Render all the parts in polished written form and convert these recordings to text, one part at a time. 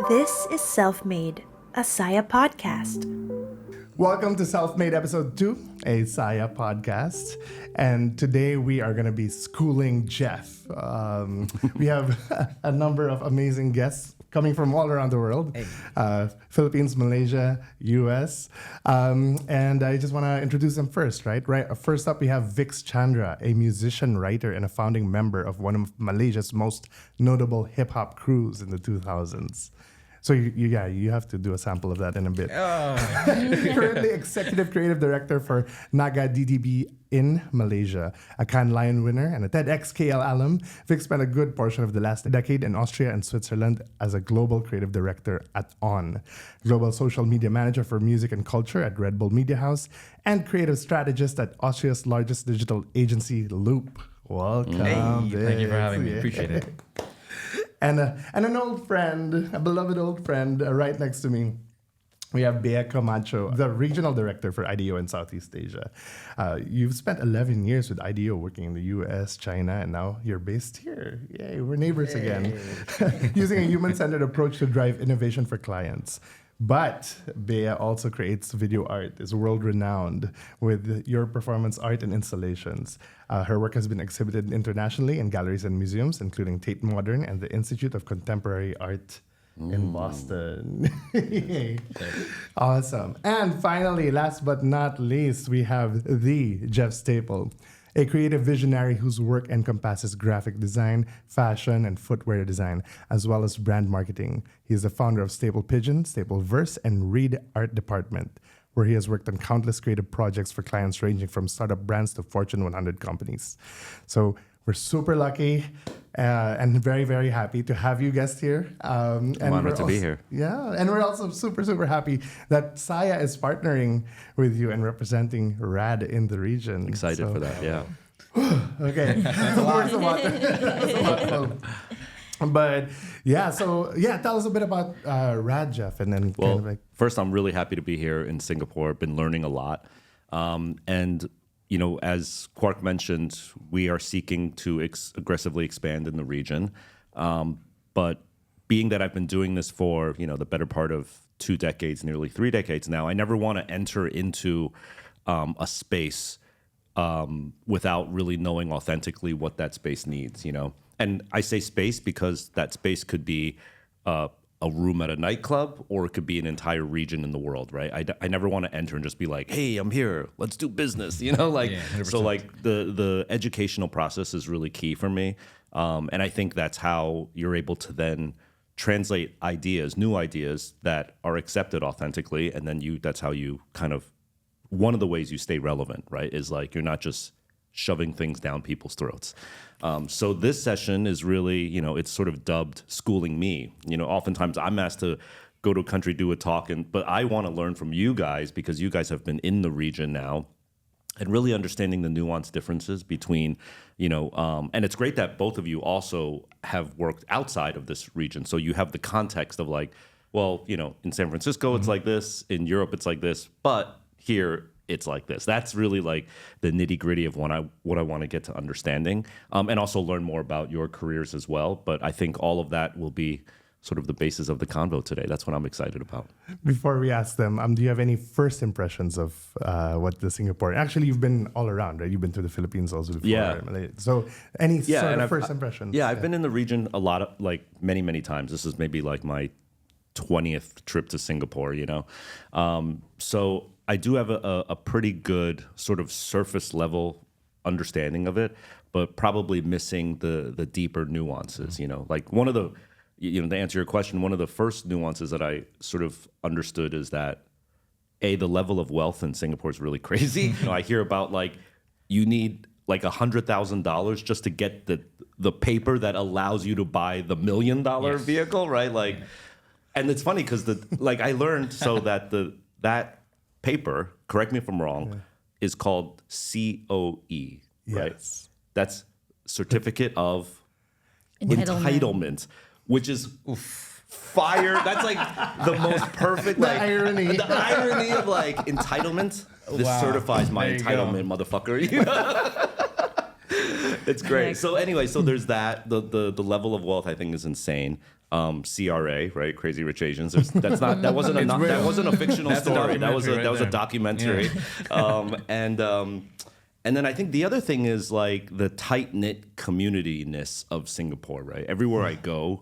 This is Self-Made, a Saya podcast. Welcome to Self-Made Episode 2, a Saya podcast. And today we are going to be schooling Jeff. We have a number of amazing guests coming from all around the world. Philippines, Malaysia, US. And I just want to introduce them first, right? First up, we have Vix Chandra, a musician, writer, and a founding member of one of Malaysia's most notable hip-hop crews in the 2000s. So you have to do a sample of that in a bit. Currently executive creative director for Naga DDB in Malaysia, a Cannes Lion winner and a TEDxKL alum. Vic spent a good portion of the last decade in Austria and Switzerland as a global creative director at ON, global social media manager for music and culture at Red Bull Media House, and creative strategist at Austria's largest digital agency, Loop. Welcome. Thank you for having me. Appreciate it. And an old friend, a beloved old friend right next to me. We have Bea Camacho, the regional director for IDEO in Southeast Asia. You've spent 11 years with IDEO working in the US, China, and now you're based here. Yay, we're neighbors again. Using a human-centered approach to drive innovation for clients. But Bea also creates video art, is world-renowned with your performance art and installations. Her work has been exhibited internationally in galleries and museums, including Tate Modern and the Institute of Contemporary Art in Boston. Awesome. And finally, last but not least, we have the Jeff Staple, a creative visionary whose work encompasses graphic design, fashion, and footwear design, as well as brand marketing. He is the founder of Staple Pigeon, Staple Verse, and Reed Art Department, where he has worked on countless creative projects for clients ranging from startup brands to Fortune 100 companies. So we're super lucky and very, very happy to have you guests here. And honored to be here. Yeah, and we're also super, super happy that Saya is partnering with you and representing RAD in the region. Excited for that, yeah. Okay. That's a lot. That's a lot. But tell us a bit about RAD, Jeff, and then first, I'm really happy to be here in Singapore. Been learning a lot, and you know, as Quark mentioned, we are seeking to aggressively expand in the region. But being that I've been doing this for the better part of 2 decades, nearly 3 decades now, I never want to enter into a space without really knowing authentically what that space needs. And I say space because that space could be a room at a nightclub, or it could be an entire region in the world, right? I never want to enter and just be like, hey, I'm here, let's do business, So like the educational process is really key for me. And I think that's how you're able to then translate ideas, new ideas that are accepted authentically. And then that's how you one of the ways you stay relevant, right? Is like, you're not just shoving things down people's throats. So this session is really, it's sort of dubbed schooling me. Oftentimes I'm asked to go to a country, do a talk, but I want to learn from you guys because you guys have been in the region now and really understanding the nuanced differences between, and it's great that both of you also have worked outside of this region. So you have the context of like, well, in San Francisco, it's like this, in Europe, it's like this, but here, it's like this. That's really like the nitty gritty of what I want to get to understanding, and also learn more about your careers as well. But I think all of that will be sort of the basis of the convo today. That's what I'm excited about. Before we ask them, do you have any first impressions of what the Singapore? Actually, you've been all around, right? You've been to the Philippines also before. Yeah. So any sort of first impressions? Yeah, I've been in the region a lot of many, many times. This is maybe like my 20th trip to Singapore. So I do have a pretty good sort of surface level understanding of it, but probably missing the deeper nuances. Like one of the, to answer your question, one of the first nuances that I sort of understood is that the level of wealth in Singapore is really crazy. I hear about like you need like $100,000 just to get the paper that allows you to buy the $1 million vehicle, right? Like, and it's funny because I learned that that paper, correct me if I'm wrong, is called COE, right? Yes. That's Certificate of Entitlement, which is fire. That's like the most perfect, the irony of like entitlement. This certifies my entitlement, motherfucker. It's great. So anyway, so there's that. The level of wealth I think is insane. CRA, right? Crazy Rich Asians. That wasn't a fictional story. That was a documentary. And then I think the other thing is like the tight knit community-ness of Singapore, right? Everywhere I go,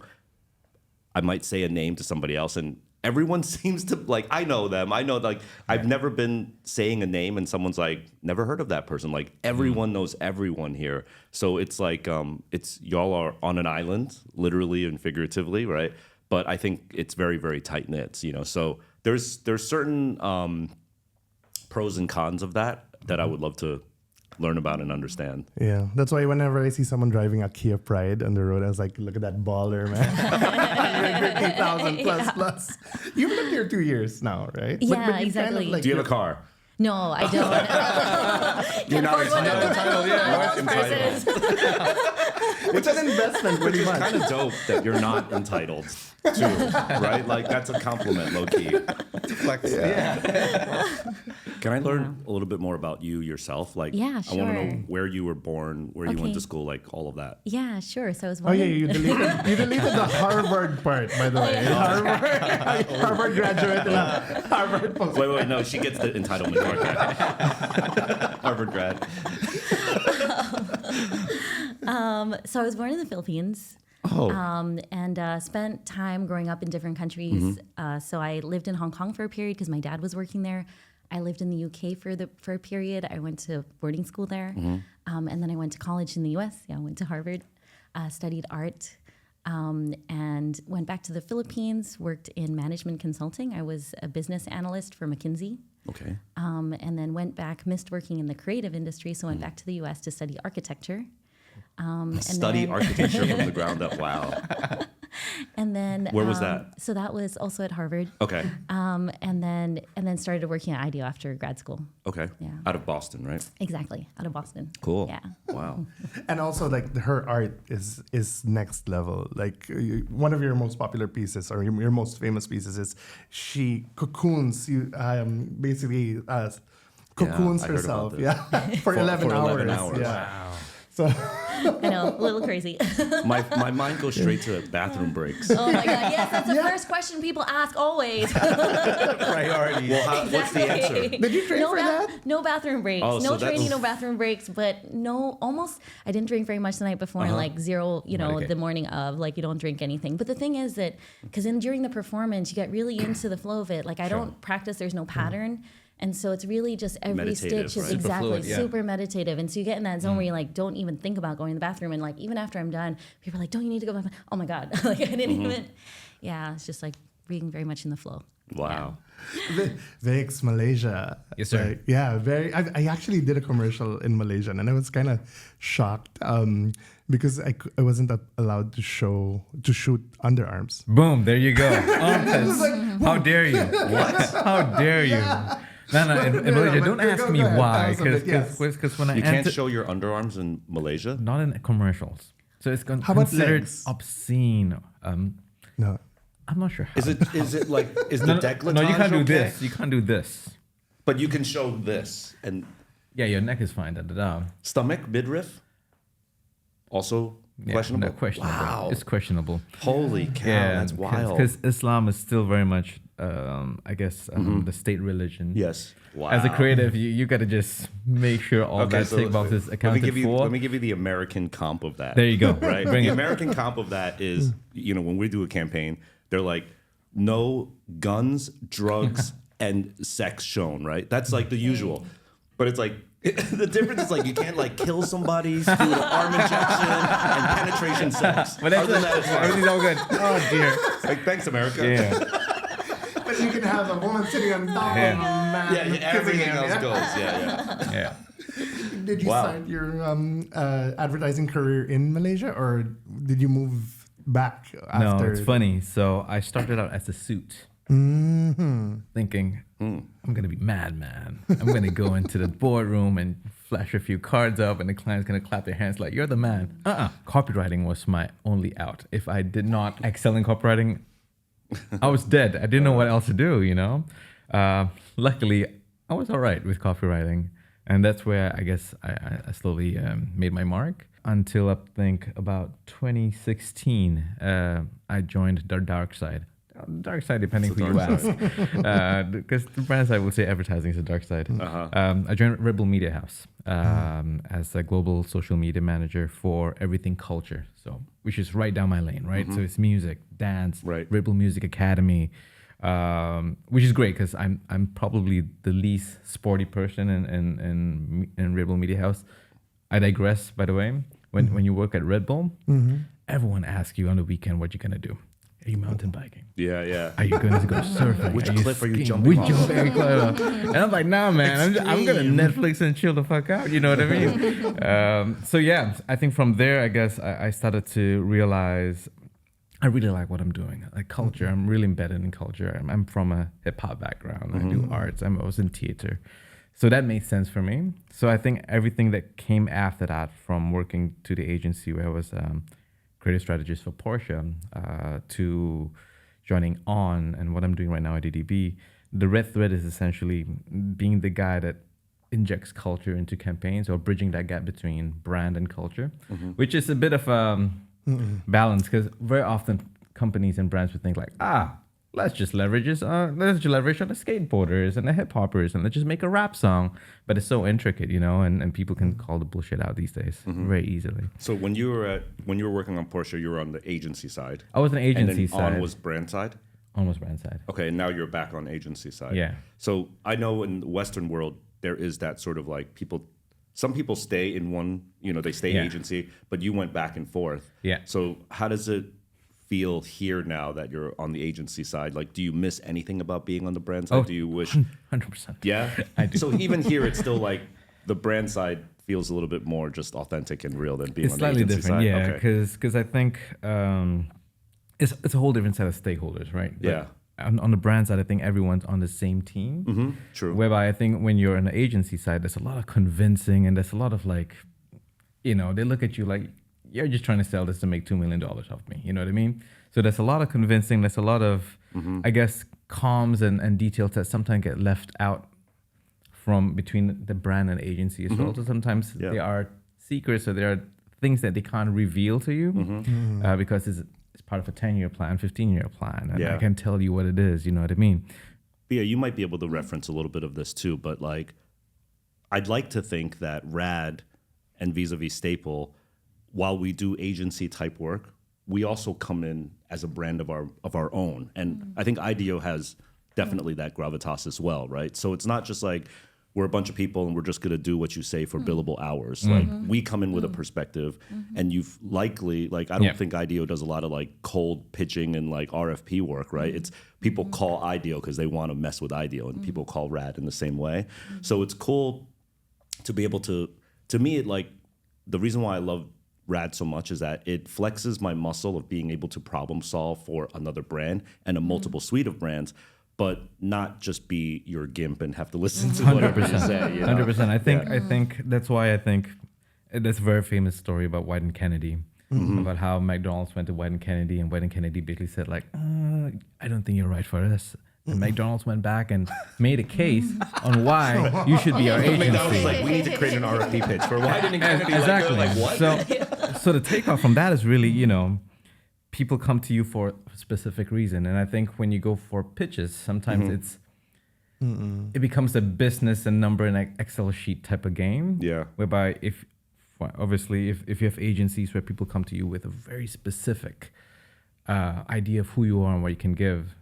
I might say a name to somebody else, and everyone seems to like. I know them. I know like I've never been saying a name, and someone's like, never heard of that person. Like everyone knows everyone here. So it's like it's y'all are on an island, literally and figuratively, right? But I think it's very, very tight knit. So there's certain pros and cons of that I would love to learn about and understand. Yeah, that's why whenever I see someone driving a Kia Pride on the road, I was like, look at that baller, man. 150,000 plus. You've lived here 2 years now, right? Yeah, exactly. Kind of Do you have a car? No, I don't. You're not entitled. It's an investment, Which pretty is much. kind of dope that you're not entitled to, right? Like that's a compliment, low key. Flex. Can I learn a little bit more about you yourself? Like, Yeah, I want to sure. know where you were born, where you went Okay. to school, like all of that. Yeah, sure. So I was Oh born yeah, in- you deleted the Harvard part, by the way. Harvard graduate and a Harvard post. Wait, no, she gets the entitlement. Okay. Harvard grad. So I was born in the Philippines. Oh. And spent time growing up in different countries. So I lived in Hong Kong for a period because my dad was working there. I lived in the UK for a period. I went to boarding school there, and then I went to college in the US. Yeah, I went to Harvard, studied art, and went back to the Philippines. Worked in management consulting. I was a business analyst for McKinsey. Okay. And then went back, missed working in the creative industry, so went back to the US to study architecture. Study architecture from the ground up. Wow. And then Where was that? So that was also at Harvard. Okay. And then started working at IDEO after grad school. Okay. Yeah. Out of Boston, right? Exactly, out of Boston. Cool. Yeah. Wow. And also, like her art is next level. Like one of your most popular pieces, or your most famous pieces, is she cocoons you basically cocoons I heard herself. about this. Yeah, for 11 hours. 11 hours. Yeah. Wow. So I know, a little crazy. My mind goes straight to bathroom breaks. Oh my God, yes, that's the first question people ask always. Priority. Well, what's the answer? did you train for that? No bathroom breaks. Oh, so no that's- training, no bathroom breaks, but I didn't drink very much the night before and like zero, Okay. the morning of, like you don't drink anything. But the thing is that, because during the performance, you get really into the flow of it. Like I don't practice, there's no pattern. And so it's really just every Meditative, stitch is right? Super exactly fluid, yeah. super meditative. And so you get in that zone where you like don't even think about going to the bathroom. And like even after I'm done, people are like, don't you need to go back? Oh my God. Like I didn't even, it's just like being very much in the flow. Wow. Vix, Malaysia. Yes, sir. Like, yeah, very. I actually did a commercial in Malaysia, and I was kind of shocked because I wasn't allowed to shoot underarms. Boom, there you go. Armpits. How dare you? What? How dare you? No, in Malaysia, don't ask me why. Because when I You can't entered, show your underarms in Malaysia? not in commercials. So it's How about considered legs? obscene. No. I'm not sure how. Is it like is the decolletage No, you can't do okay? this. You can't do this. But you can show this and Yeah, your neck is fine. stomach, midriff. Also questionable. No, questionable. Wow. It's questionable. Holy cow, that's wild. Because Islam is still very much, I guess, the state religion. Yes. Wow. As a creative, you got to just make sure all that tick boxes accounted for. Let me give you the American comp of that. There you go. Right. Bring The it. American comp of that is, when we do a campaign, they're like, no guns, drugs, and sex shown. Right. That's like the usual. But it's like the difference is like you can't like kill somebody through an arm injection and penetration sex. But that's Other than that, it's fine. everything's all good. Oh dear. Like, thanks, America. Yeah. But you can have a woman sitting on top Yeah. of a man. Yeah, kissing everything him, else yeah? goes. Yeah. Yeah. Did you Wow. start your advertising career in Malaysia, or did you move back after? No, it's funny. So I started out as a suit, thinking I'm gonna be madman. I'm gonna go into the boardroom and flash a few cards up, and the client's gonna clap their hands like, "You're the man." Copywriting was my only out. If I did not excel in copywriting, I was dead. I didn't know what else to do. Luckily, I was all right with copywriting, and that's where I guess I slowly made my mark. until I think about 2016, I joined the dark side. Dark side, depending who you ask. Because the brand side would say advertising is the dark side. I joined Rebel Media House as a global social media manager for everything culture. So, which is right down my lane, right? So it's music, dance, Rebel Music Academy, which is great because I'm probably the least sporty person in Rebel Media House. I digress, by the way. When you work at Red Bull, everyone asks you on the weekend what you're gonna do. Are you mountain biking? Yeah. Are you going to go surfing? Which cliff are you skiing? jumping Which cliff? And I'm like, nah, man. I'm gonna Netflix and chill the fuck out. You know what I mean? So yeah, I think from there, I guess I started to realize I really like what I'm doing. Like culture, I'm really embedded in culture. I'm from a hip hop background. I do arts. I was in theater. So that made sense for me. So I think everything that came after that, from working to the agency where I was creative strategist for Porsche, to joining On and what I'm doing right now at DDB, the red thread is essentially being the guy that injects culture into campaigns or bridging that gap between brand and culture, which is a bit of a balance because very often companies and brands would think like, let's just leverage on the skateboarders and the hip hoppers and let's just make a rap song. But it's so intricate, and people can call the bullshit out these days very easily. So when you were working on Porsche, you were on the agency side. I was an agency and then side. On was brand side? On was brand side. Okay, and now you're back on agency side. Yeah. So I know in the Western world, there is that sort of like some people stay in one, they stay agency, but you went back and forth. Yeah. So how does it feel here now that you're on the agency side? Like, do you miss anything about being on the brand side? Do you wish? 100%. Yeah? I do. So even here, it's still like the brand side feels a little bit more just authentic and real than being It's on the slightly agency different, side? yeah, Okay. because I think it's a whole different set of stakeholders, right? Yeah. On the brand side, I think everyone's on the same team. True. Whereby I think when you're on the agency side, there's a lot of convincing and there's a lot of like, they look at you like, you're just trying to sell this to make $2 million off me. You know what I mean? So there's a lot of convincing. There's a lot of, I guess, comms and details that sometimes get left out from between the brand and agency as well. So sometimes there are secrets or there are things that they can't reveal to you because it's part of a 10-year plan, 15-year plan. And I can tell you what it is. You know what I mean? Bea, you might be able to reference a little bit of this too, but like, I'd like to think that RAD and vis-a-vis Staple, while we do agency type work, we also come in as a brand of our own. And I think IDEO has definitely that gravitas as well, right? So it's not just like we're a bunch of people and we're just going to do what you say for billable hours. Like we come in with a perspective and you've likely, like, I don't think IDEO does a lot of like cold pitching and like RFP work, right? It's people call IDEO because they want to mess with IDEO and people call RAD in the same way. So it's cool to be able to me, it like, the reason why I love RAD so much is that it flexes my muscle of being able to problem solve for another brand and a multiple suite of brands, but not just be your GIMP and have to listen to whatever you say. 100%. I think that's why I think that's a very famous story about White and Kennedy, about how McDonald's went to White and Kennedy, and White and Kennedy basically said like, I don't think you're right for this. And McDonald's went back and made a case on why you should be our agency. McDonald's like, we need to create an RFP pitch for White and Kennedy. Exactly. Like what? So the takeoff from that is really, people come to you for a specific reason. And I think when you go for pitches, sometimes it becomes a business and number and Excel sheet type of game. Yeah. Whereby if you have agencies where people come to you with a very specific idea of who you are and what you can give,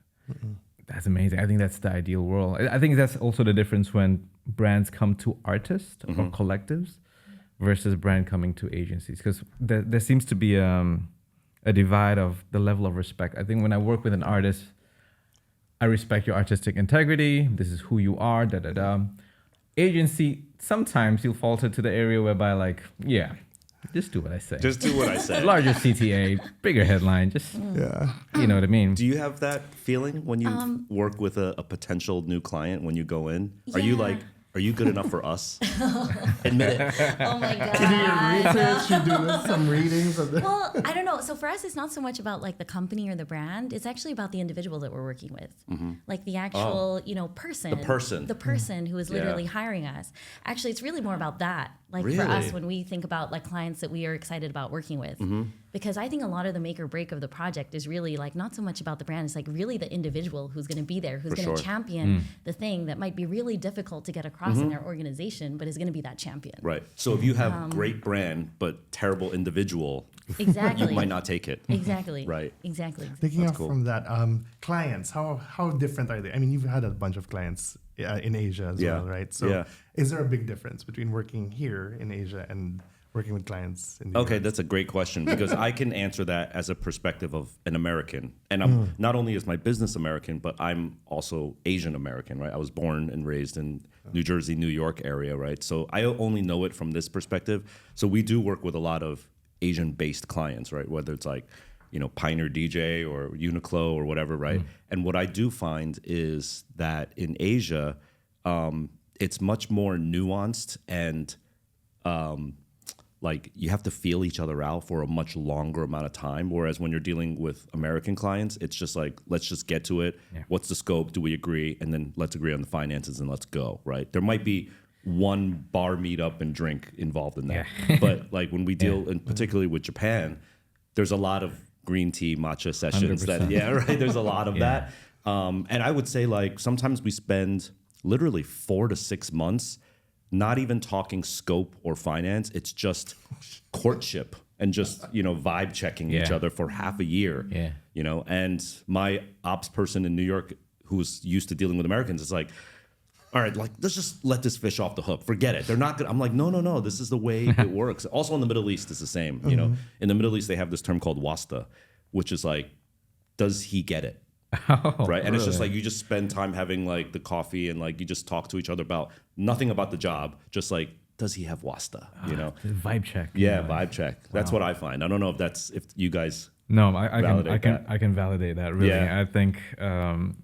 that's amazing. I think that's the ideal world. I think that's also the difference when brands come to artists or collectives versus brand coming to agencies. Because there seems to be a divide of the level of respect. I think when I work with an artist, I respect your artistic integrity. This is who you are, Agency, sometimes you'll falter to the area whereby like, just do what I say. Just do what I say. Larger CTA, bigger headline, just, you know what I mean? Do you have that feeling when you work with a potential new client when you go in? Are Are you good enough for us? Admit it. Oh my god. Do your research, you do some readings of the. Well, I don't know. So for us, it's not so much about like the company or the brand. It's actually about the individual that we're working with, like the actual, person. The person. Who is literally hiring us. Actually, it's really more about that. Like for Really? us, when we think about like clients that we are excited about working with, because I think a lot of the make or break of the project is really like not so much about the brand. It's like really the individual who's going to be there, who's going to champion the thing that might be really difficult to get across in their organization, but is going to be that champion. Right. So if you have great brand but terrible individual, Exactly. you might not take it. Exactly. Right. Exactly. Picking up cool. from that, clients, how different are they? I mean, you've had a bunch of clients in Asia as well, right? So is there a big difference between working here in Asia and working with clients in the Okay, US? that's a great question because I can answer that as a perspective of an American. And I'm not only is my business American, but I'm also Asian American, right? I was born and raised in New Jersey, New York area, right? So I only know it from this perspective. So we do work with a lot of Asian-based clients, right? Whether it's like, Pioneer DJ or Uniqlo or whatever, right? And what I do find is that in Asia, it's much more nuanced and like you have to feel each other out for a much longer amount of time. Whereas when you're dealing with American clients, it's just like, let's just get to it. Yeah. What's the scope? Do we agree? And then let's agree on the finances and let's go, right? There might be one bar meetup and drink involved in that. Yeah. But like when we deal, and particularly with Japan, there's a lot of green tea matcha sessions 100%. right? There's a lot of that. And I would say like sometimes we spend literally 4 to 6 months not even talking scope or finance. It's just courtship and just, vibe checking each other for half a year. Yeah. And my ops person in New York who's used to dealing with Americans is like, all right, like let's just let this fish off the hook. Forget it. They're not good. I'm like, no. This is the way it works. Also in the Middle East, it's the same. In the Middle East, they have this term called wasta, which is like, does he get it? Right. And it's just like you just spend time having like the coffee and like you just talk to each other about nothing about the job. Just like, does he have wasta? The vibe check. Yeah, vibe check. That's what I find. I don't know if you guys. No, I Validate that. I can validate that. Really, Yeah. I think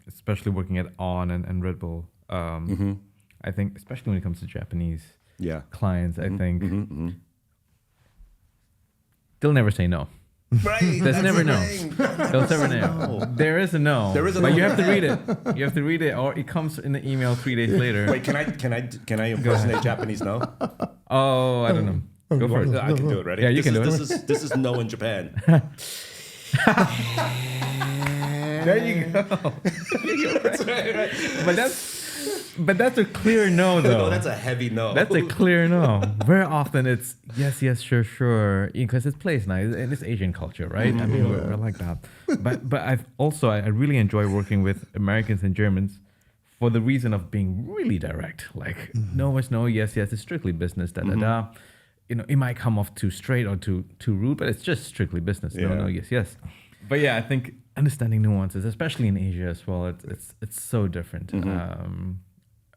especially working at On and Red Bull, I think especially when it comes to Japanese clients, I think they'll never say no. Right. There's never no. They'll never know. There is a no. There is a but no. you have to read it. You have to read it, or it comes in the email 3 days later. Wait, can I impersonate Japanese no? Oh, I don't know. Go for it. I can do it. Ready? Yeah, you can do it. This is no in Japan. There you go. But that's a clear no, though. No, that's a heavy no. That's a clear no. Very often it's yes, sure, because it's place nice and it's Asian culture, right? I mean, we're like that. But I really enjoy working with Americans and Germans for the reason of being really direct. Like no is no, yes, it's strictly business. It might come off too straight or too rude, but it's just strictly business. No, yes. But yeah, I think understanding nuances, especially in Asia as well, it's so different.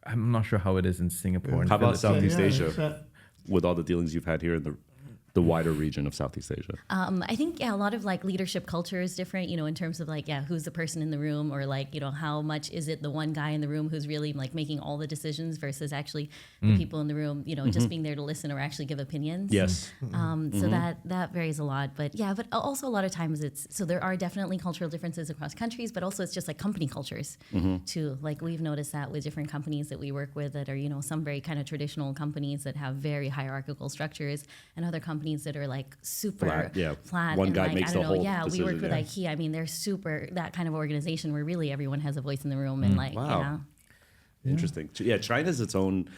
I'm not sure how it is in Singapore. And How about Philippines. Southeast Asia? With all the dealings you've had here in the wider region of Southeast Asia. I think a lot of like leadership culture is different, in terms of like who's the person in the room, or like how much is it the one guy in the room who's really like making all the decisions versus actually the people in the room, just being there to listen or actually give opinions. Yes. So that varies a lot, but also a lot of times there are definitely cultural differences across countries, but also it's just like company cultures too. Like we've noticed that with different companies that we work with that are some very kind of traditional companies that have very hierarchical structures, and other companies that are like super flat. One and guy like, makes I don't the know, whole we decision, work with IKEA. I mean, they're super that kind of organization where really everyone has a voice in the room and like Wow. Interesting. Yeah, China's its own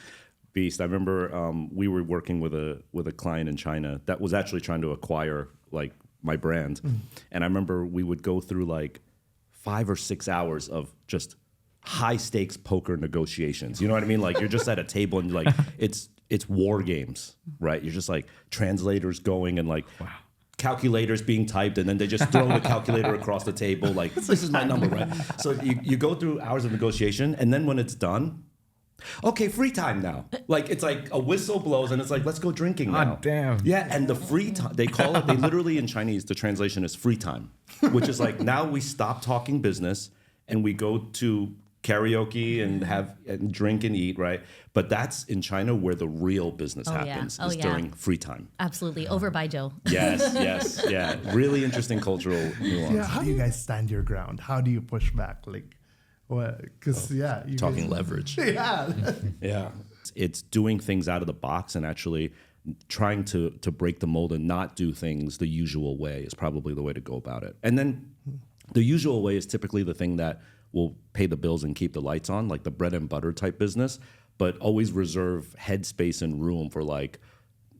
beast. I remember we were working with a client in China that was actually trying to acquire like my brand, and I remember we would go through like 5 or 6 hours of just high stakes poker negotiations. You know what I mean? Like you're just at a table and like it's war games, right? You're just like translators going and like calculators being typed, and then they just throw the calculator across the table like this is my number, right? So you go through hours of negotiation, and then when it's done, okay, free time now. Like it's like a whistle blows and it's like let's go drinking now. Oh, damn. Yeah, and the free time, they call it, they literally in Chinese, the translation is free time, which is like now we stop talking business and we go to karaoke and have and drink and eat, right? But that's in China where the real business happens is during free time. Absolutely. Over by Joe. Yes, yeah. Really interesting cultural nuance. Yeah, how do you guys stand your ground? How do you push back? Like, what? Because you Talking guys, leverage. Yeah. Yeah. It's doing things out of the box and actually trying to break the mold and not do things the usual way is probably the way to go about it. And then the usual way is typically the thing that will pay the bills and keep the lights on, like the bread and butter type business, but always reserve headspace and room for like,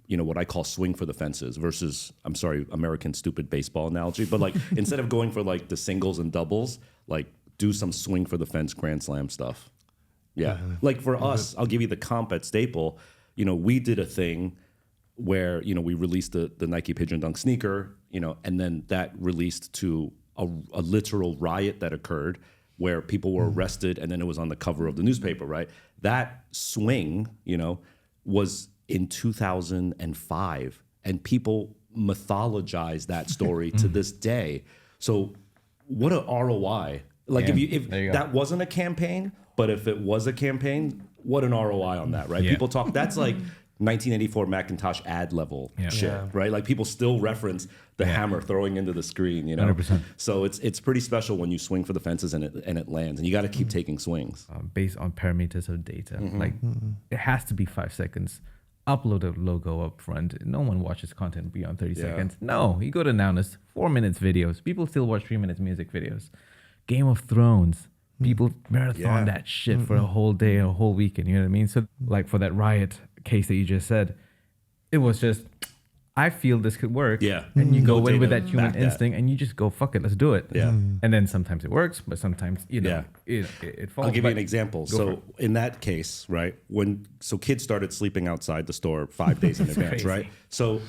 what I call swing for the fences versus, I'm sorry, American stupid baseball analogy, but like instead of going for like the singles and doubles, like do some swing for the fence Grand Slam stuff. Yeah. Like for us, I'll give you the comp at Staple. We did a thing where, we released the Nike Pigeon Dunk sneaker, and then that released to a literal riot that occurred where people were arrested and then it was on the cover of the newspaper, right? That swing, was in 2005 and people mythologize that story to this day. So what an ROI. Like if that wasn't a campaign, but if it was a campaign, what an ROI on that, right? Yeah. People talk, that's like 1984 Macintosh ad level shit, right? Like people still reference the hammer throwing into the screen, 100%. So it's pretty special when you swing for the fences and it lands, and you got to keep taking swings. Based on parameters of data. Like it has to be 5 seconds. Upload a logo up front. No one watches content beyond 30 seconds. No, you go to Nowness, 4 minutes videos. People still watch 3 minutes music videos. Game of Thrones. People marathon that shit for a whole day, a whole weekend. You know what I mean? So like for that riot case that you just said, it was just, I feel this could work. Yeah. And you go No in with data that human back that. instinct and you just go, fuck it, let's do it. Yeah. And then sometimes it works, but sometimes, it falls. I'll give you But an example. go for So it. in that case, right, kids started sleeping outside the store 5 days in advance, crazy. right? So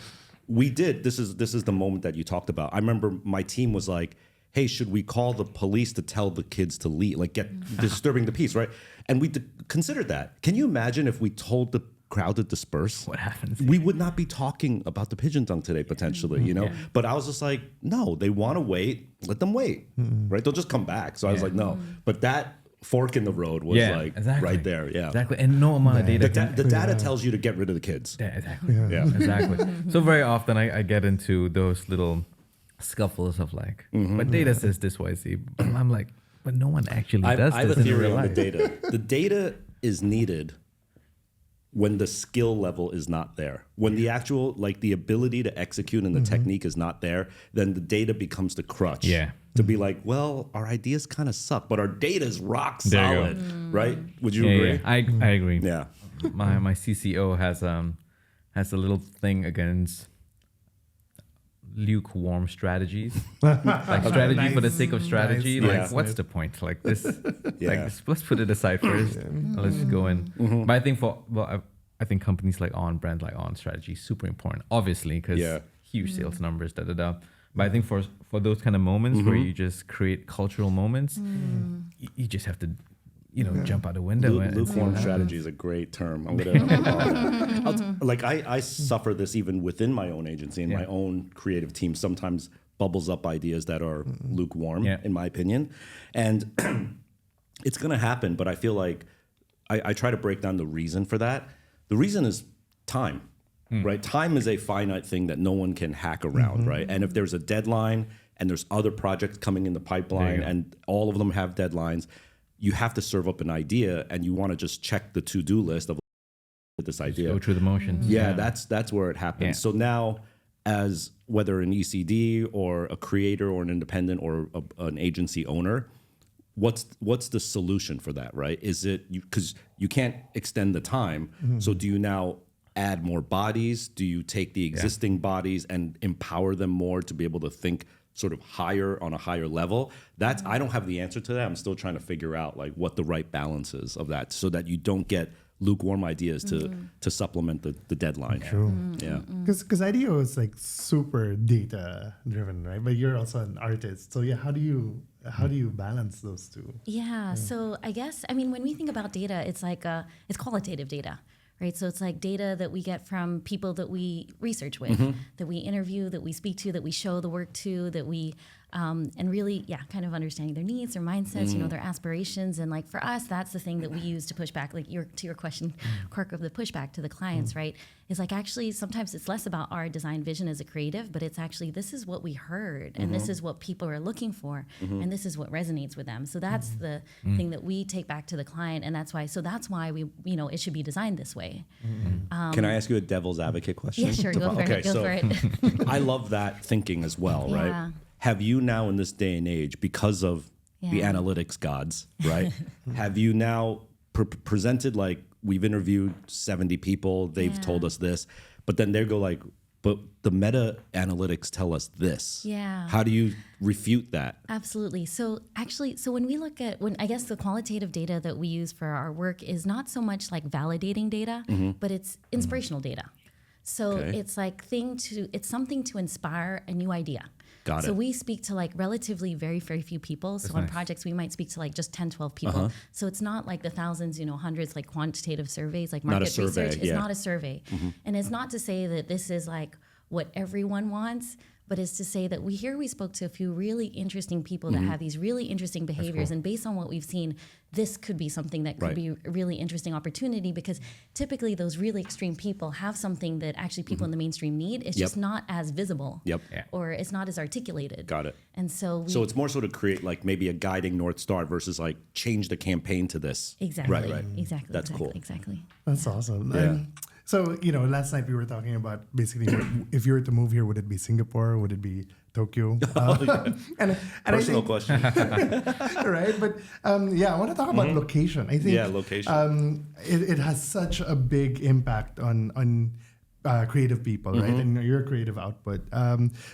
we did, this is the moment that you talked about. I remember my team was like, hey, should we call the police to tell the kids to leave, like get disturbing the peace, right? And we considered that. Can you imagine if we told the crowd to disperse? What happens? We would not be talking about the pigeon dunk today, potentially, But I was just like, no, they want to wait. Let them wait, right? They'll just come back. So I was like, no. But that fork in the road was right there. Yeah, Exactly. And no amount of data. The data tells you to get rid of the kids. Yeah, exactly. Yeah. Exactly. So very often I get into those little scuffles of like, but data says this way, see. I'm like, but no one actually does I have this a in theory real on the life. data. The data is needed when the skill level is not there. When the actual, like the ability to execute and the technique is not there, then the data becomes the crutch. Yeah. To be like, well, our ideas kind of suck, but our data is rock There you go. solid, right? Would you Yeah, agree? yeah. I agree. Yeah. My CCO has a little thing against lukewarm strategies, like strategy for the sake of strategy. Nice. Like, Yeah. what's the point? Like this, Yeah. like let's put it aside first. Let's just go in. But I think I think companies like On, brands like On, strategy is super important, obviously, because huge sales numbers, da da da. But I think for those kind of moments where you just create cultural moments, you just have to, jump out the window. and see Lukewarm what strategy is a great term. I'm gonna like I suffer this even within my own agency and my own creative team. Sometimes bubbles up ideas that are lukewarm, in my opinion, and it's gonna happen. But I feel like I try to break down the reason for that. The reason is time. Right, time is a finite thing that no one can hack around. Right, and if there's a deadline and there's other projects coming in the pipeline and all of them have deadlines, you have to serve up an idea and you want to just check the to-do list of this idea. Go through the motions. Yeah, that's where it happens. Yeah. So now, as whether an ECD or a creator or an independent or an agency owner, what's the solution for that? Right? Is it because you can't extend the time? So do you now add more bodies? Do you take the existing bodies and empower them more to be able to think sort of higher on a higher level? That's I don't have the answer to that. I'm still trying to figure out like what the right balance is of that, so that you don't get lukewarm ideas to supplement the deadline. True. Yeah. Because IDEO is like super data driven, right? But you're also an artist, so how do you balance those two? Yeah. So I guess, when we think about data, it's like it's qualitative data, right? So it's like data that we get from people that we research with, that we interview, that we speak to, that we show the work to, that we and really, kind of understanding their needs, their mindsets, their aspirations. And like for us, that's the thing that we use to push back, like to your question, Quark, of the pushback to the clients, right? Is like actually sometimes it's less about our design vision as a creative, but it's actually this is what we heard and this is what people are looking for and this is what resonates with them. So that's the thing that we take back to the client, and that's why we it should be designed this way. Can I ask you a devil's advocate question? Yeah, sure. Go for it. Go for it. I love that thinking as well, right? Yeah. Have you now in this day and age, because of the analytics gods, right? Have you now presented like we've interviewed 70 people, they've told us this, but then they go like, but the meta analytics tell us this. Yeah. How do you refute that? Absolutely. So actually, when we look at I guess the qualitative data that we use for our work is not so much like validating data, but it's inspirational data. So it's like it's something to inspire a new idea. Got it. So we speak to like relatively very, very few people. So on projects, we might speak to like just 10, 12 people. So it's not like the thousands, hundreds, like quantitative surveys, like market research. It's not a survey. And it's not to say that this is like what everyone wants, but it's to say that we spoke to a few really interesting people that have these really interesting behaviors. And based on what we've seen, this could be something that could be a really interesting opportunity, because typically those really extreme people have something that actually people in the mainstream need. It's just not as visible or it's not as articulated. Got it. And so it's more so to create like maybe a guiding North Star versus like change the campaign to this. Exactly. Right. Exactly. That's cool. Exactly. That's awesome. Yeah. So, last night we were talking about basically if you were to move here, would it be Singapore? Would it be Tokyo? And Personal I think, question. right? But I want to talk about location. I think location. It has such a big impact on creative people, right? And your creative output.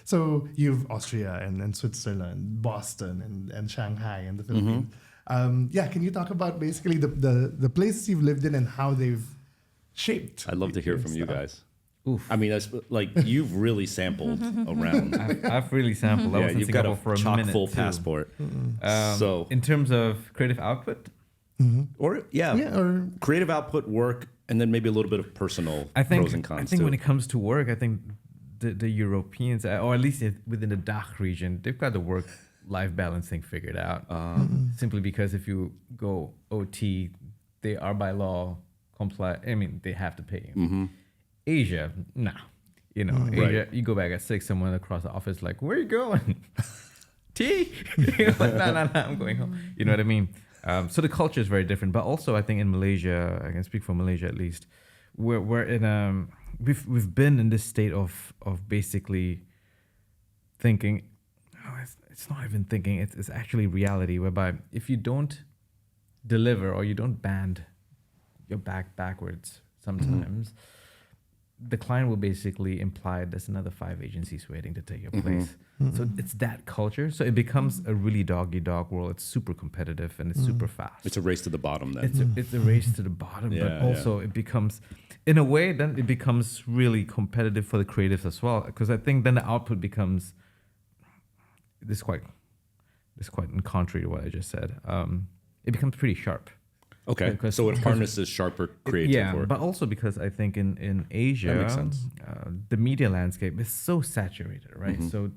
So you've Austria and Switzerland, Boston and Shanghai and the Philippines. Can you talk about basically the places you've lived in and how they've shaped? I'd love to hear from you guys. Oof. I mean, that's like you've really sampled around. I've really sampled. I was in you've got Singapore a for a chock minute full too. passport. So in terms of creative output, or or creative output, work, and then maybe a little bit of personal pros and cons. I think too. when it comes to work, I think the Europeans, or at least within the DACH region, they've got the work-life balance thing figured out. Simply because if you go OT, they are by law comply. I mean, they have to pay you. Asia, nah. Asia, you go back at 6, someone across the office like, where are you going? Tea? Like, no, I'm going home. You know what I mean? So the culture is very different. But also, I think in Malaysia, I can speak for Malaysia at least, we're in we've been in this state of basically thinking, it's not even thinking, it's actually reality, whereby if you don't deliver or you don't band your backwards sometimes, the client will basically imply there's another 5 agencies waiting to take your place. So it's that culture. So it becomes a really dog-eat-dog world. It's super competitive and it's super fast. It's a race to the bottom then. It's a race to the bottom, but also it becomes, in a way, then it becomes really competitive for the creatives as well. Because I think then the output becomes, this is quite in contrary to what I just said. It becomes pretty sharp. Okay, so it harnesses sharper creative work. But also because I think in Asia, that makes sense. The media landscape is so saturated, right? So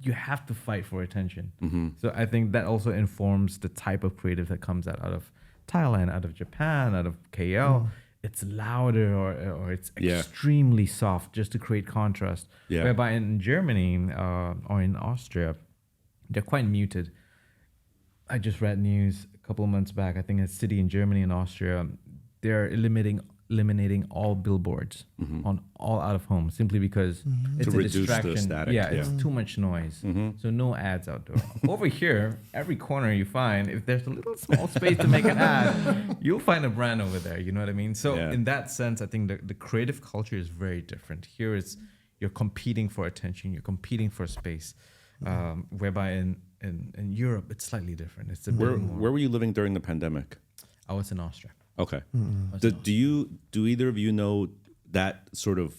you have to fight for attention. So I think that also informs the type of creative that comes out of Thailand, out of Japan, out of KL. It's louder or it's extremely soft just to create contrast. Whereby in Germany or in Austria, they're quite muted. I just read news a couple of months back. I think a city in Germany and Austria, they're eliminating all billboards on all out of home simply because it's to a reduce distraction. the static. It's too much noise. So no ads outdoor. Over here, every corner you find, if there's a little small space to make an ad, you'll find a brand over there. You know what I mean? So in that sense, I think the creative culture is very different. Here it's you're competing for attention, you're competing for space. Whereby in Europe, it's slightly different. It's a bit more. Where were you living during the pandemic? I was in Austria. Okay. Do either of you know that sort of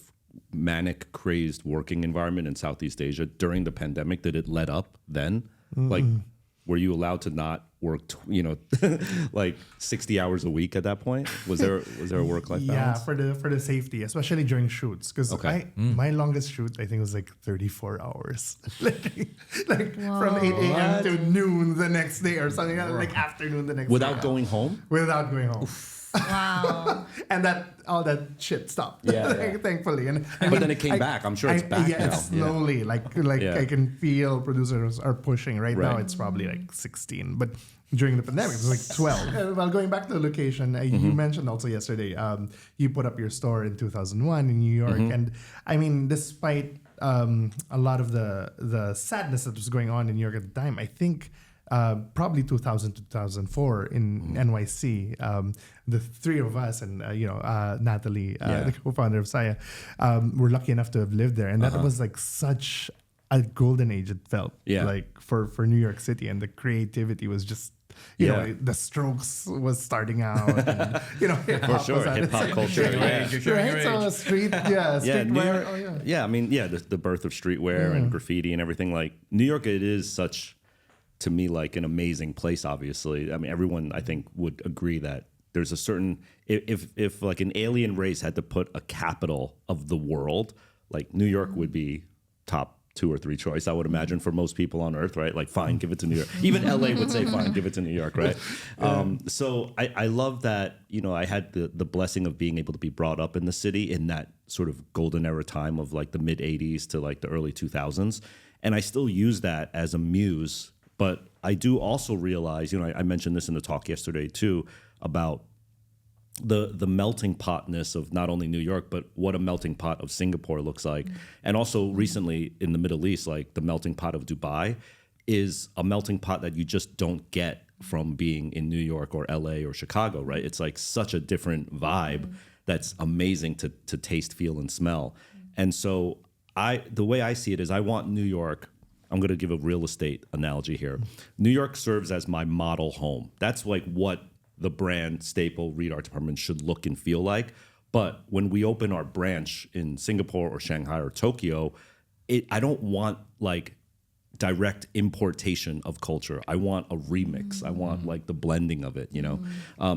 manic, crazed working environment in Southeast Asia during the pandemic? Did it let up then? Like, were you allowed to not worked, like 60 hours a week at that point? Was there a work-life balance? Yeah, for the safety, especially during shoots, because Okay. my longest shoot I think was like 34 hours, like from 8 a.m. to noon the next day or something, like afternoon the next Without day. going home? Without going home. Wow. And all that shit stopped. Yeah, Like, yeah. thankfully. And But then it came back. I'm sure it's back yeah, now. it's slowly. Like Yeah. I can feel producers are pushing. Right now Right. it's probably like 16. But during the pandemic it was like 12. Well, going back to the location, you mentioned also yesterday, you put up your store in 2001 in New York. And I mean, despite a lot of the sadness that was going on in New York at the time, I think probably 2000 to 2004 in NYC, the three of us and Natalie, the co-founder of Saya, were lucky enough to have lived there, and that was like such a golden age. It felt like for New York City, and the creativity was just. You know, the Strokes was starting out, and, hip-hop For sure, was at hip hop its culture. infancy. You're showing your Right, so age. streetwear. New York, Oh, yeah. yeah, I mean, the birth of streetwear and graffiti and everything. Like New York, it is such, to me, like an amazing place. Obviously, I mean, everyone I think would agree that there's a certain if like an alien race had to put a capital of the world, like New York would be top 2 or 3 choice, I would imagine, for most people on Earth, right? Like, fine, give it to New York. Even LA would say, fine, give it to New York, right? So I love that, I had the blessing of being able to be brought up in the city in that sort of golden era time of like the mid 80s to like the early 2000s. And I still use that as a muse. But I do also realize, I mentioned this in the talk yesterday too, about the melting potness of not only New York, but what a melting pot of Singapore looks like. And also recently in the Middle East, like the melting pot of Dubai is a melting pot that you just don't get from being in New York or LA or Chicago, right? It's like such a different vibe that's amazing to taste, feel, and smell. And so the way I see it is I want New York. I'm going to give a real estate analogy here. New York serves as my model home. That's like what the brand Staple Reed Art Department should look and feel like. But when we open our branch in Singapore or Shanghai or Tokyo, I don't want like direct importation of culture. I want a remix. I want like the blending of it,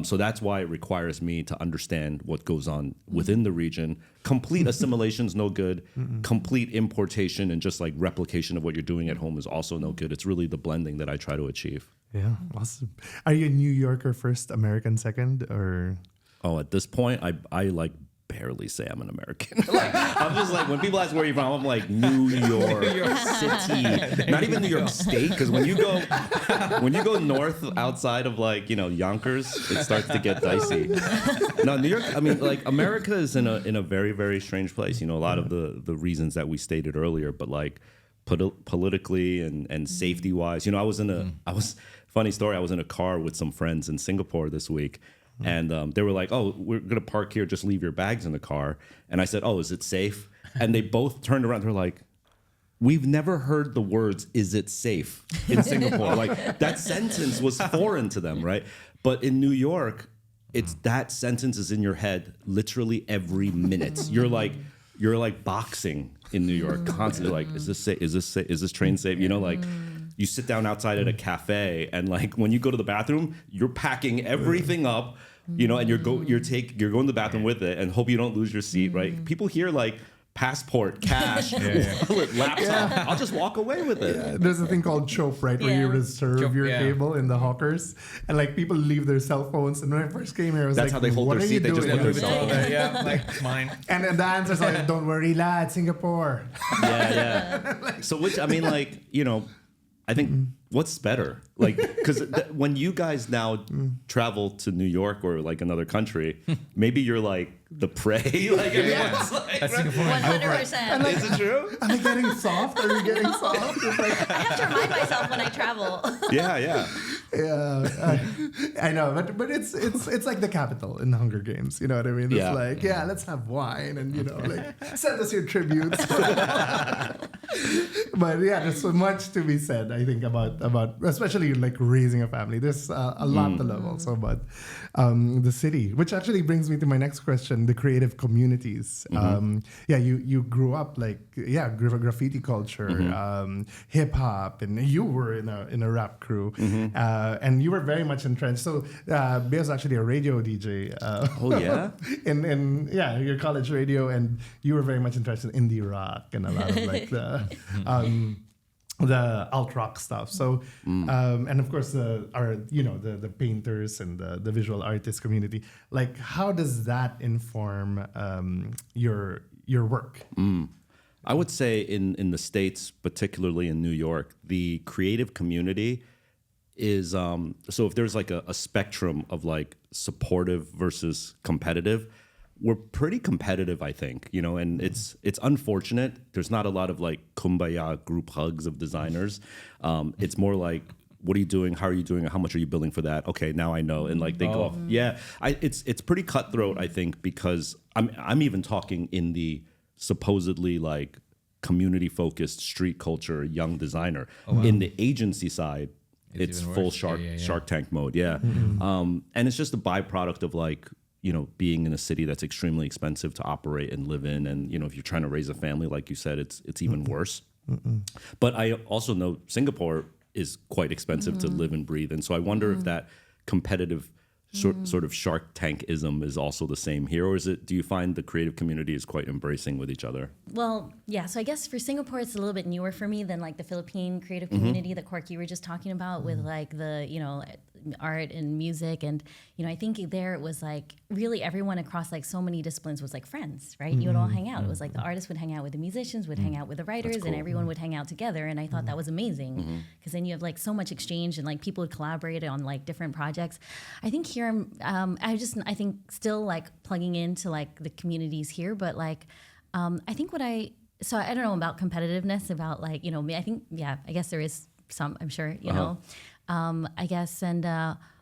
So that's why it requires me to understand what goes on within the region. Complete assimilation's no good. Complete importation and just like replication of what you're doing at home is also no good. It's really the blending that I try to achieve. Yeah, awesome. Are you a New Yorker first, American second, or? Oh, at this point, I like barely say I'm an American. Like, I'm just like, when people ask where you're from, I'm like New York City, not even New York State, because when you go north outside of like Yonkers, it starts to get dicey. No, New York. I mean, like America is in a very, very strange place. A lot of the reasons that we stated earlier, but like politically and safety wise. Funny story. I was in a car with some friends in Singapore this week. And they were like, "Oh, we're gonna park here. Just leave your bags in the car." And I said, "Oh, is it safe?" And they both turned around. They're like, "We've never heard the words "is it safe" in Singapore." Like that sentence was foreign to them, right? But in New York, it's that sentence is in your head literally every minute. You're like boxing in New York constantly. Like, is this safe? Is this train safe? Like. You sit down outside at a cafe, and like when you go to the bathroom, you're packing everything up, and you're going to the bathroom with it, and hope you don't lose your seat, right? People hear like passport, cash, wallet, laptop. I'll just walk away with it. Yeah, there's a thing called chop, right, where you reserve your table in the hawkers, and like people leave their cell phones. And when I first came here, I was That's like, how they hold "What their are seat. you They just doing?" put their cell phone. Yeah, like mine. And then the answer's like, "Don't worry, lad, Singapore." Yeah. So which I mean, like I think what's better, like, because when you guys now travel to New York or like another country, maybe you're like the prey, like everyone's like, That's Singapore. 100%. is it true? Am I getting soft? Are you getting soft? It's like, I have to remind myself when I travel. Yeah. yeah, I know, but it's like the capital in the Hunger Games. You know what I mean? It's Yeah. like, let's have wine and like send us your tributes. But yeah, there's so much to be said, I think, about especially like raising a family. There's a lot to love also about the city, which actually brings me to my next question: the creative communities. You grew up like graffiti culture, hip hop, and you were in a rap crew. and you were very much entrenched. So Bea's actually a radio DJ. Oh yeah. in your college radio, and you were very much interested in indie rock and a lot of like the alt rock stuff. So and of course the painters and the visual artist community. Like, how does that inform your work? I would say in the States, particularly in New York, the creative community is so if there's like a spectrum of like supportive versus competitive, we're pretty competitive, I think, and it's unfortunate. There's not a lot of like kumbaya group hugs of designers. It's more like, what are you doing? How are you doing? How much are you billing for that? Okay, now I know. And like they go off. Yeah, it's pretty cutthroat, I think, because I'm even talking in the supposedly like community focused street culture young designer. In the agency side, it's full Shark Tank mode. Yeah. And it's just a byproduct of like, being in a city that's extremely expensive to operate and live in. And, if you're trying to raise a family, like you said, it's even worse. But I also know Singapore is quite expensive to live and breathe. And so I wonder if that competitive sort of Shark Tank-ism is also the same here, or do you find the creative community is quite embracing with each other? Well, yeah. So I guess for Singapore, it's a little bit newer for me than like the Philippine creative community that Quark, you were just talking about with like the art and music, and I think there it was like really everyone across like so many disciplines was like friends, right? You would all hang out. It was like the artists would hang out with the musicians, would hang out with the writers, and everyone would hang out together. And I thought that was amazing because then you have like so much exchange and like people would collaborate on like different projects. I think here I think still like plugging into like the communities here, but like I think I don't know about competitiveness, about like I think I guess there is some, I'm sure I guess, and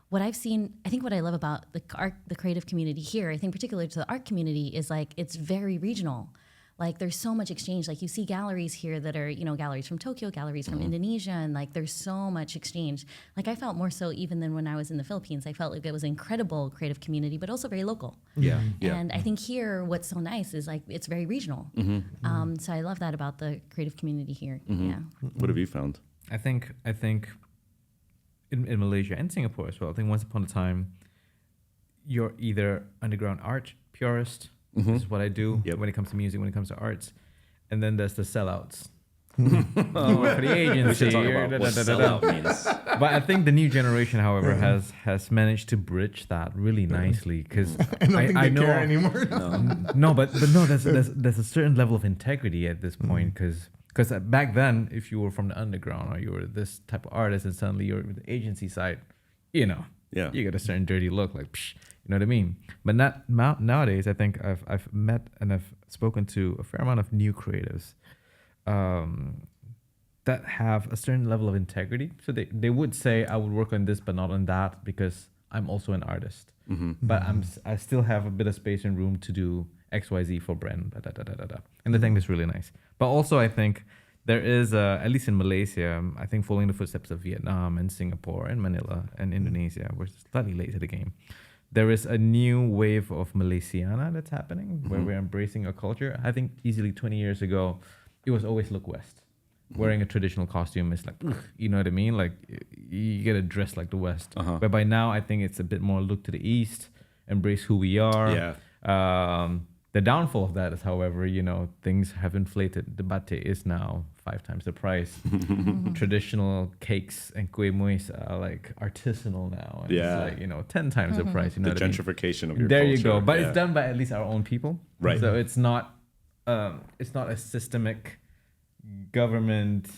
what I've seen, I think what I love about the creative community here, I think particularly to the art community, is like it's very regional. Like there's so much exchange. Like you see galleries here that are, galleries from Tokyo, galleries from Indonesia, and like there's so much exchange. Like I felt more so even than when I was in the Philippines. I felt like it was an incredible creative community, but also very local. Yeah. And I think here, what's so nice is like it's very regional. So I love that about the creative community here. Yeah. What have you found? I think in Malaysia and Singapore as well, I think once upon a time, you're either underground art purist. This is what I do when it comes to music, when it comes to arts. And then there's the sellouts. For the agency. We should talk about what sellout means. But I think the new generation, however, has managed to bridge that really nicely, because I don't think they know care anymore. but there's a certain level of integrity at this point, because back then, if you were from the underground or you were this type of artist and suddenly you're with the agency side, you got a certain dirty look, like, psh, you know what I mean? But nowadays, I think I've met and I've spoken to a fair amount of new creatives that have a certain level of integrity. So they would say, I would work on this, but not on that, because I'm also an artist. But I still have a bit of space and room to do XYZ for brand, and I think that's really nice. But also, I think there is, at least in Malaysia, I think following the footsteps of Vietnam and Singapore and Manila and Indonesia, we're slightly late to the game. There is a new wave of Malaysiana that's happening, where we're embracing a culture. I think easily 20 years ago, it was always look West. Wearing a traditional costume is like, you know what I mean? Like, you get to dress like the West. But by now, I think it's a bit more look to the East, embrace who we are. Yeah. The downfall of that is, however, things have inflated. The batik is now 5 times the price. Traditional cakes and kueh muis are like artisanal now. And it's like, 10 times the price. The gentrification of your there culture. You go. But it's done by at least our own people. Right. So it's not a systemic government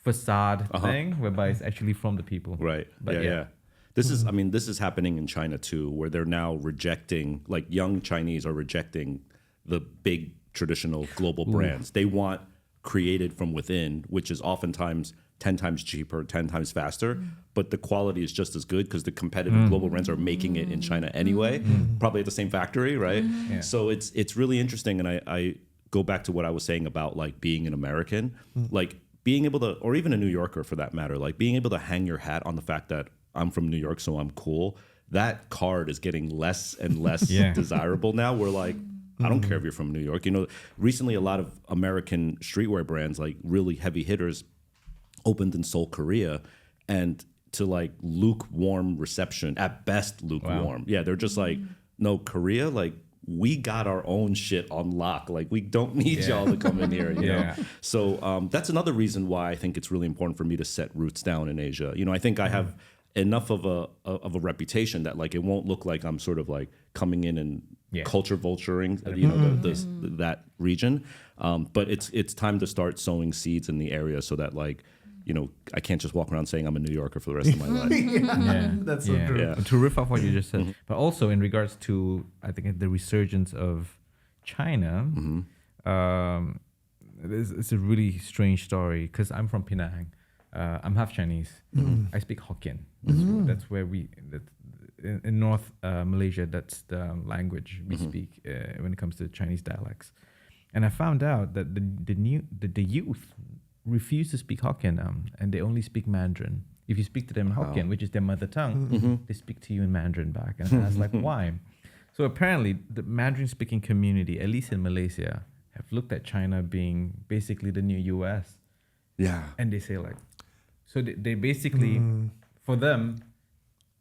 facade thing, whereby it's actually from the people. Right. But yeah. This is happening in China too, where they're now rejecting, like young Chinese are rejecting the big traditional global brands. They want created from within, which is oftentimes 10 times cheaper, 10 times faster, but the quality is just as good because the competitive global brands are making it in China anyway, probably at the same factory, right? Yeah. So it's really interesting, and I go back to what I was saying about like being an American, like being able to, or even a New Yorker for that matter, like being able to hang your hat on the fact that I'm from New York, so I'm cool. That card is getting less and less desirable now. We're like, I don't care if you're from New York. Recently a lot of American streetwear brands, like really heavy hitters, opened in Seoul, Korea. And to like lukewarm reception, at best lukewarm. Yeah, they're just like, no, Korea, like we got our own shit on lock. Like we don't need y'all to come in here, you know? So that's another reason why I think it's really important for me to set roots down in Asia. You know, I think I have enough of a reputation that like it won't look like I'm sort of like coming in and culture vulturing, you know, that region. But it's time to start sowing seeds in the area so that like, you know, I can't just walk around saying I'm a New Yorker for the rest of my life. That's so true. Yeah. To riff off what you just said, but also in regards to, I think, the resurgence of China, it's a really strange story because I'm from Penang. I'm half Chinese. I speak Hokkien. That's where in North Malaysia, that's the language we speak when it comes to Chinese dialects. And I found out that the youth refuse to speak Hokkien and they only speak Mandarin. If you speak to them in Hokkien, which is their mother tongue, they speak to you in Mandarin back. And I was like, why? So apparently the Mandarin speaking community, at least in Malaysia, have looked at China being basically the new US. Yeah. And they say like, so they basically, for them,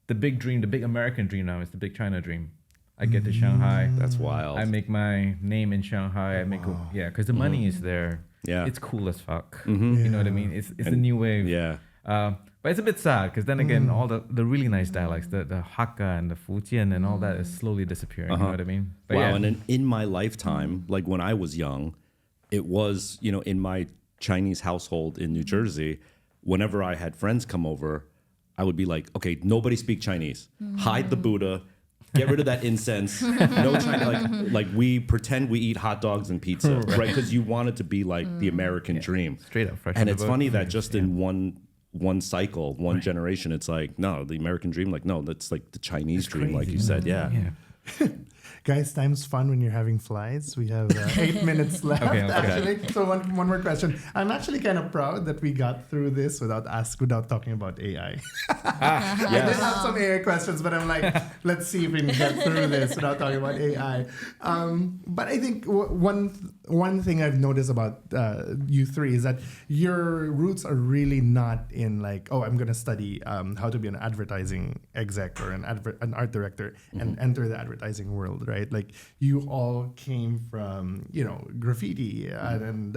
the big dream, the big American dream now is the big China dream. I get to Shanghai. That's wild. I make my name in Shanghai. Because the money is there. Yeah. It's cool as fuck. You know what I mean? It's a new wave. Yeah. But it's a bit sad because then again, all the really nice dialects, the Hakka and the Fujian and all that is slowly disappearing. You know what I mean? But Wow. And in my lifetime, like when I was young, it was, you know, in my Chinese household in New Jersey, whenever I had friends come over, I would be like, okay, nobody speak Chinese. Hide the Buddha. Get rid of that incense. No China. Like we pretend we eat hot dogs and pizza, right? Because you want it to be like the American dream. Straight up. Fresh And in the it's book. funny that just in one cycle, one generation, it's like, no, the American dream, like, no, that's like the Chinese dream, like you said. Yeah. Guys, time's fun when you're having flies. We have 8 minutes left, actually. So one more question. I'm actually kind of proud that we got through this without talking about AI. I did have some AI questions, but I'm like, let's see if we can get through this without talking about AI. But I think one thing I've noticed about you three is that your roots are really not in like, oh, I'm going to study how to be an advertising exec or an art director and enter the advertising world, right? Like you all came from, you know, graffiti and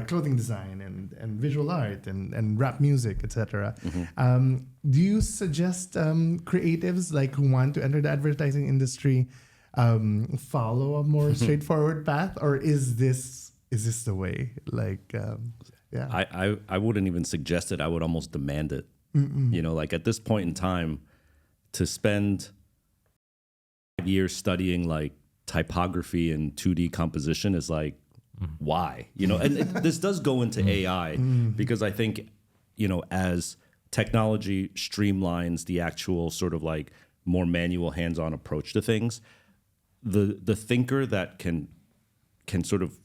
clothing design and visual art and rap music, etc. Do you suggest creatives like who want to enter the advertising industry follow a more straightforward path, or is this the way? Like, I wouldn't even suggest it. I would almost demand it. You know, like at this point in time, to spend 5 years studying like typography and 2D composition is like, why? You know, and this does go into AI because I think, you know, as technology streamlines the actual sort of like more manual hands-on approach to things, the thinker that can sort of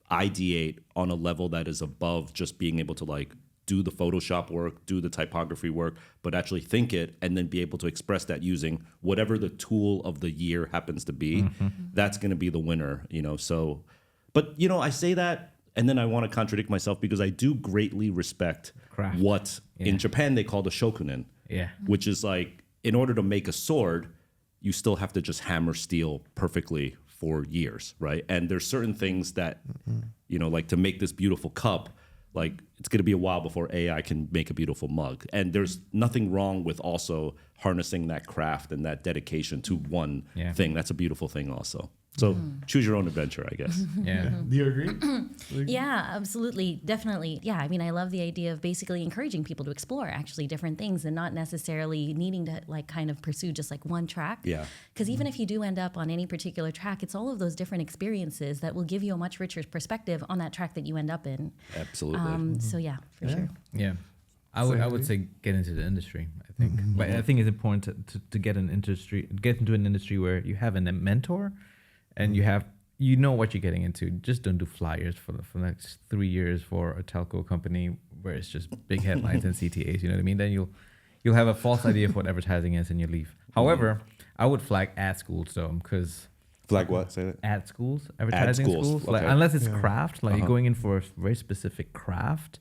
ideate on a level that is above just being able to like do the Photoshop work, do the typography work, but actually think it and then be able to express that using whatever the tool of the year happens to be, that's going to be the winner, you know? So, but you know, I say that and then I want to contradict myself because I do greatly respect Craft. what in Japan they call the shokunin, which is like, in order to make a sword, you still have to just hammer steel perfectly for years, right? And there's certain things that, you know, like to make this beautiful cup, like it's going to be a while before AI can make a beautiful mug. And there's nothing wrong with also harnessing that craft and that dedication to one thing. That's a beautiful thing also. So choose your own adventure, I guess. Do you agree? Yeah, absolutely. Definitely. Yeah. I mean, I love the idea of basically encouraging people to explore actually different things and not necessarily needing to like kind of pursue just like one track. Yeah. Because even if you do end up on any particular track, it's all of those different experiences that will give you a much richer perspective on that track that you end up in. Absolutely. So yeah, for sure. Yeah. I would say get into the industry, I think. But I think it's important to get into an industry where you have a mentor and you know what you're getting into. Just don't do flyers for the next 3 years for a telco company where it's just big headlines and CTAs, you know what I mean? Then you'll have a false idea of what advertising is and you leave. However, I would flag ad schools though, because Flag what? Say that. ad schools, advertising schools. Like, okay. unless it's craft, like you're going in for a very specific craft,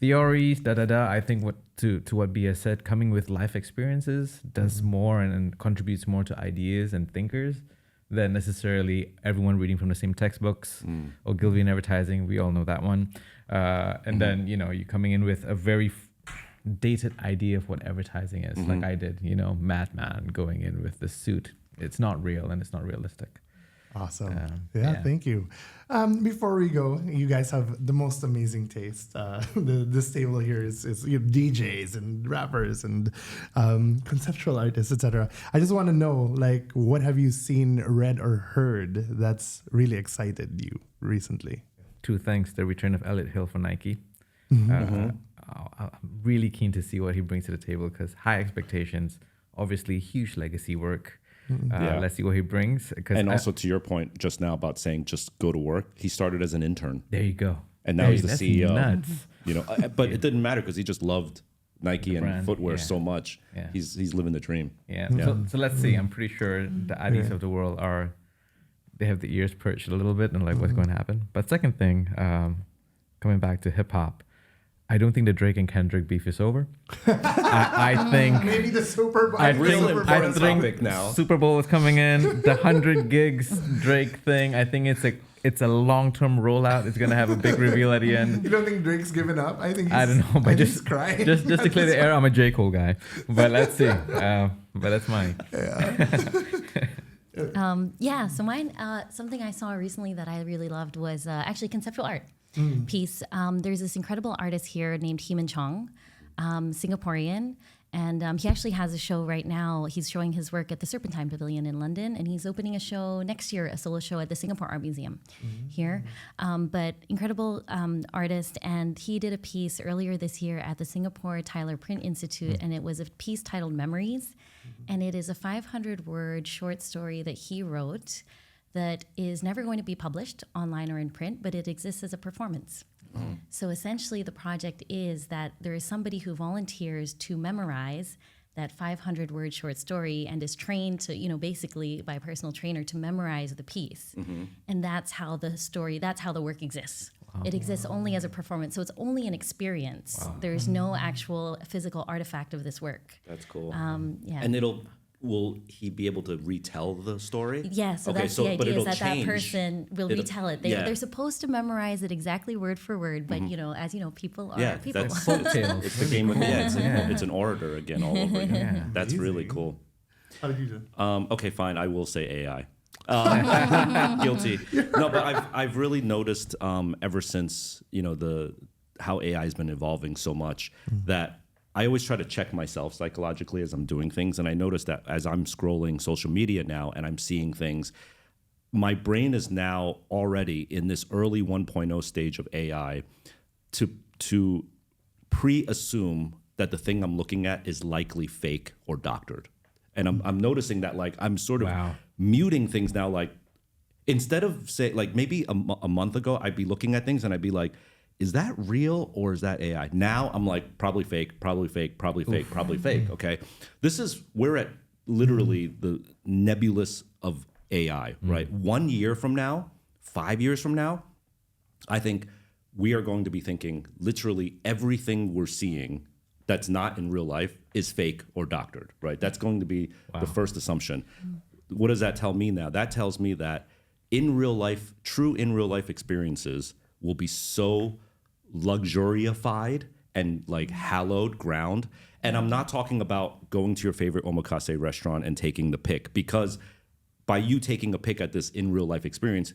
theories, I think to what Bea said, coming with life experiences does more and contributes more to ideas and thinkers than necessarily everyone reading from the same textbooks. Ogilvy in advertising, we all know that one. And then, you're coming in with a very dated idea of what advertising is, like I did, madman going in with the suit. It's not real and it's not realistic. Awesome. Thank you. Before we go, you guys have the most amazing taste. This table here is DJs and rappers and conceptual artists, etc. I just want to know, like, what have you seen, read, or heard that's really excited you recently? 2 things. The return of Elliot Hill for Nike. I'm really keen to see what he brings to the table because high expectations, obviously huge legacy work. Let's see what he brings. And also to your point just now about saying just go to work, he started as an intern. There you go. And now he's the that's CEO. Nuts. But it didn't matter because he just loved Nike and brand, footwear so much. Yeah. He's living the dream. Yeah. So let's see. I'm pretty sure the IDEOs of the world they have the ears perched a little bit and like what's going to happen. But second thing, coming back to hip hop, I don't think the Drake and Kendrick beef is over. I think Maybe the Super Bowl. I think now. Super Bowl is coming in. The 100 gigs Drake thing. I think it's a long-term rollout. It's gonna have a big reveal at the end. You don't think Drake's given up? I think I don't know, but he's crying. just to clear the air, I'm a J. Cole guy. But let's see. But that's mine. So mine, something I saw recently that I really loved was actually conceptual art piece. There's this incredible artist here named Heeman Chong, Singaporean, and he actually has a show right now. He's showing his work at the Serpentine Pavilion in London, and he's opening a show next year, a solo show at the Singapore Art Museum here. But incredible artist, and he did a piece earlier this year at the Singapore Tyler Print Institute, and it was a piece titled Memories, and it is a 500-word short story that he wrote that is never going to be published online or in print, but it exists as a performance. So essentially the project is that there is somebody who volunteers to memorize that 500-word short story and is trained to, basically by a personal trainer to memorize the piece. And that's how the work exists. Wow. It exists only as a performance, so it's only an experience. Wow. There's no actual physical artifact of this work. That's cool. And will he be able to retell the story? Yeah, so that's the idea is that person will retell it. They're supposed to memorize it exactly word for word, but as you know, people are people. It's the game of it's an orator again all over again. Yeah. That's really cool. How did you do? Okay, fine. I will say AI. Guilty. No, but I've really noticed ever since how AI has been evolving so much that I always try to check myself psychologically as I'm doing things, and I notice that as I'm scrolling social media now and I'm seeing things, my brain is now already in this early 1.0 stage of AI to pre-assume that the thing I'm looking at is likely fake or doctored. And I'm noticing that I'm sort of muting things now. Like instead of say maybe a month ago I'd be looking at things and I'd be like, is that real or is that AI? Now I'm like, probably fake, probably fake, probably fake, probably fake. Okay, we're at literally the nebulous of AI, right? 1 year from now, 5 years from now, I think we are going to be thinking literally everything we're seeing that's not in real life is fake or doctored, right? That's going to be the first assumption. What does that tell me now? That tells me that true in real life experiences will be so luxurified and hallowed ground. And I'm not talking about going to your favorite omakase restaurant and taking the pic, because by you taking a pic at this in real life experience,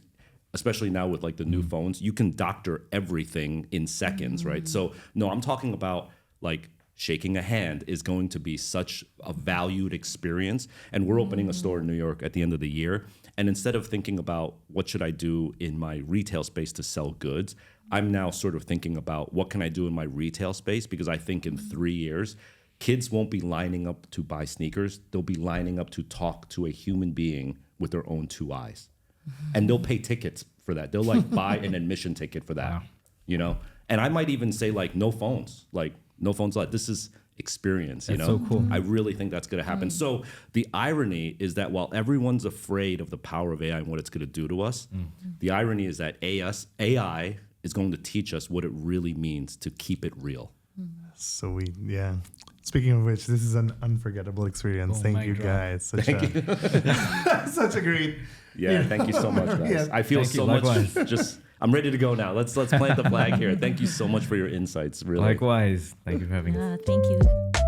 especially now with the new phones, you can doctor everything in seconds, right? So no, I'm talking about shaking a hand is going to be such a valued experience. And we're opening a store in New York at the end of the year. And instead of thinking about what should I do in my retail space to sell goods, I'm now sort of thinking about what can I do in my retail space, because I think in 3 years, kids won't be lining up to buy sneakers. They'll be lining up to talk to a human being with their own 2 eyes. And they'll pay tickets for that. They'll buy an admission ticket for that, And I might even say no phones, no phones. This is experience, That's so cool. I really think that's going to happen. So the irony is that while everyone's afraid of the power of AI and what it's going to do to us, the irony is that AI is going to teach us what it really means to keep it real. Sweet, yeah. Speaking of which, this is an unforgettable experience. Thank mic you, drop. guys. Such a great. Yeah, thank you so much, guys. Yeah. I feel Thank you, so much. likewise. Just I'm ready to go now. Let's plant the flag here. Thank you so much for your insights. Really. Likewise. Thank you for having us. Thank you.